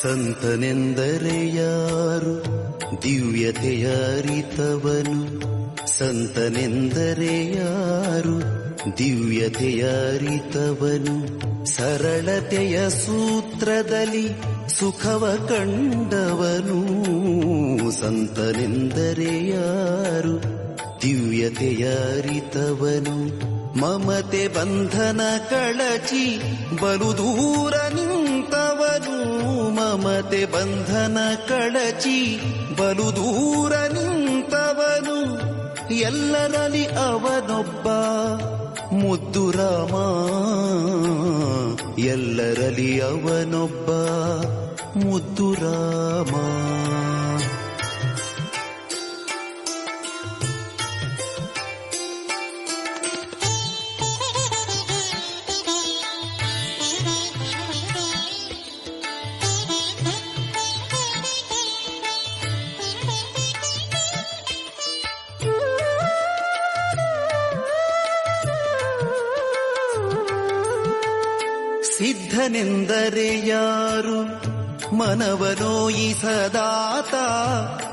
ಸಂತನೆಂದರೆ ಯಾರು ದಿವ್ಯತೆಯ ಅರಿತವನು, ಸಂತನೆಂದರೆ ಯಾರು ದಿವ್ಯತೆಯ ಅರಿತವನು, ಸರಳತೆಯ ಸೂತ್ರದಲ್ಲಿ ಸುಖವ ಕಂಡವನು. ಸಂತನೆಂದರೆ ಯಾರು ದಿವ್ಯತೆಯ ಅರಿತವನು, ಮಮತೆ ಬಂಧನ ಕಳಚಿ ಬಲು ದೂರ ನಿಂತವನು. ಮಮತೆ ಬಂಧನ ಕಳಚಿ ಬಲು ದೂರ ನಿಂತವನು, ಎಲ್ಲರಲ್ಲಿ ಅವನೊಬ್ಬ ಮುದ್ದು ರಾಮ. ಎಲ್ಲರಲ್ಲಿ ಅವನೊಬ್ಬ ಮುದ್ದು ರಾಮ. ಸಿದ್ಧನೆಂದರೆ ಯಾರು ಮನವನೋಯಿಸದಾತ,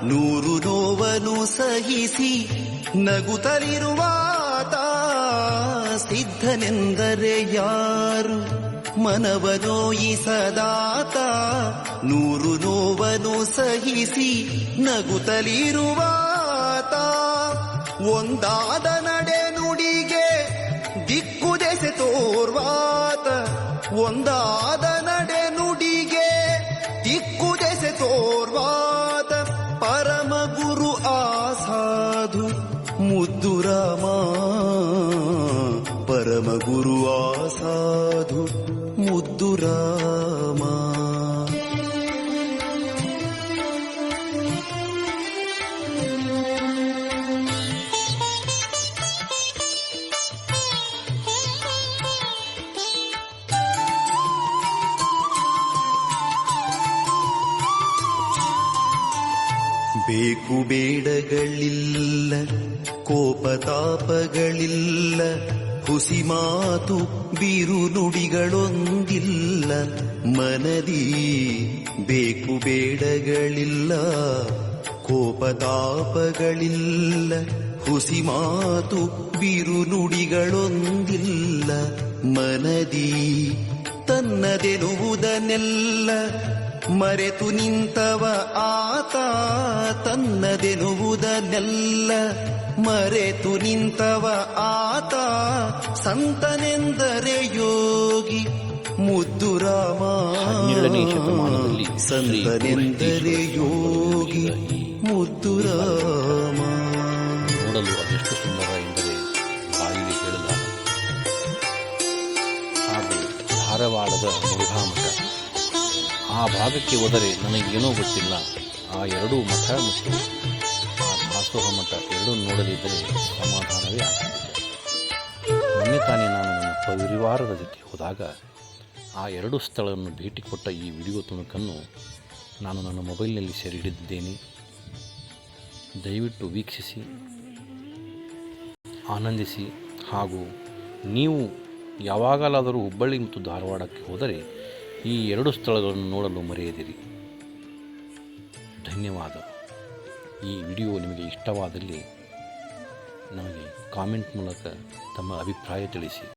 ನೂರು ನೋವನು ಸಹಿಸಿ ನಗುತ್ತಲಿರುವಾತ. ಸಿದ್ಧನೆಂದರೆ ಯಾರು ಮನವನೋಯಿಸದಾತ, ನೂರು ನೋವನು ಸಹಿಸಿ ನಗುತ್ತಲಿರುವಾತ. ಒಂದಾದ ನಡೆ ನುಡಿಗೆ ದಿಕ್ಕು ದೆಸೆ ತೋರ್ವಾತ, ಒಂದಾದ ನಡೆ ನುಡಿಗೆ ದಿಕ್ಕು ದೆಸೆ ತೋರ್ವಾತ. ಪರಮ ಗುರು ಆಸಾಧು ಮುದ್ದು ರಾಮ, ಪರಮ ಗುರು ಆಸಾಧು ಮುದ್ದು ರಾಮ. ಬೇಕು ಬೇಡಗಳಿಲ್ಲ, ಕೋಪತಾಪಗಳಿಲ್ಲ, ಹುಸಿ ಮಾತು ಬಿರು ನುಡಿಗಳೊಂದಿಲ್ಲ ಮನದಿ. ಬೇಕು ಬೇಡಗಳಿಲ್ಲ, ಕೋಪತಾಪಗಳಿಲ್ಲ, ಹುಸಿ ಮಾತು ಬಿರು ನುಡಿಗಳೊಂದಿಲ್ಲ ಮನದಿ. ತನ್ನದೆನುವುದನ್ನೆಲ್ಲ ಮರೆತು ನಿಂತವ ಆತ, ತನ್ನದೆನುವುದನ್ನೆಲ್ಲ ಮರೆತು ನಿಂತವ ಆತ. ಸಂತನೆಂದರೆ ಯೋಗಿ ಮುದ್ದು ರಾಮ, 17ನೇ ಶತಮಾನದಲ್ಲಿ ಸಂತನೆಂದರೆ ಯೋಗಿ ಮುದ್ದು ರಾಮ. ನೋಡಲು ಅದೆಷ್ಟು ಸುಂದರ ಎಂದರೆ ಬಾಯಿಗೆ ಹೇಳಲಾಗ. ಹಾಗೂ ಧಾರವಾಡದ ಮುರುಘಾಮಠ, ಆ ಭಾಗಕ್ಕೆ ಹೋದರೆ ನನಗೇನೋ ಗೊತ್ತಿಲ್ಲ, ಆ ಎರಡೂ ಮಠ ಮತ್ತು ಆ ದಾಸೋಹ ಮಠ ಎರಡೂ ನೋಡದಿದ್ದರೆ ಸಮಾಧಾನವೇ ಆಗ್ತಿದ್ದಿಲ್ಲ. ಮೊನ್ನೆ ತಾನೇ ನಾನು ನನ್ನ ಪರಿವಾರದ ಜೊತೆ ಹೋದಾಗ ಆ ಎರಡು ಸ್ಥಳವನ್ನು ಭೇಟಿ ಕೊಟ್ಟ ಈ ವಿಡಿಯೋ ತುಣುಕನ್ನು ನಾನು ನನ್ನ ಮೊಬೈಲ್ನಲ್ಲಿ ಸೆರೆ ಹಿಡಿದಿದ್ದೇನೆ. ದಯವಿಟ್ಟು ವೀಕ್ಷಿಸಿ, ಆನಂದಿಸಿ. ಹಾಗೂ ನೀವು ಯಾವಾಗಲಾದರೂ ಹುಬ್ಬಳ್ಳಿ ಮತ್ತು ಧಾರವಾಡಕ್ಕೆ ಹೋದರೆ ಈ ಎರಡು ಸ್ಥಳಗಳನ್ನು ನೋಡಲು ಮರೆಯದಿರಿ. ಧನ್ಯವಾದ. ಈ ವಿಡಿಯೋ ನಿಮಗೆ ಇಷ್ಟವಾದಲ್ಲಿ ನಮಗೆ ಕಾಮೆಂಟ್ ಮೂಲಕ ತಮ್ಮ ಅಭಿಪ್ರಾಯ ತಿಳಿಸಿ.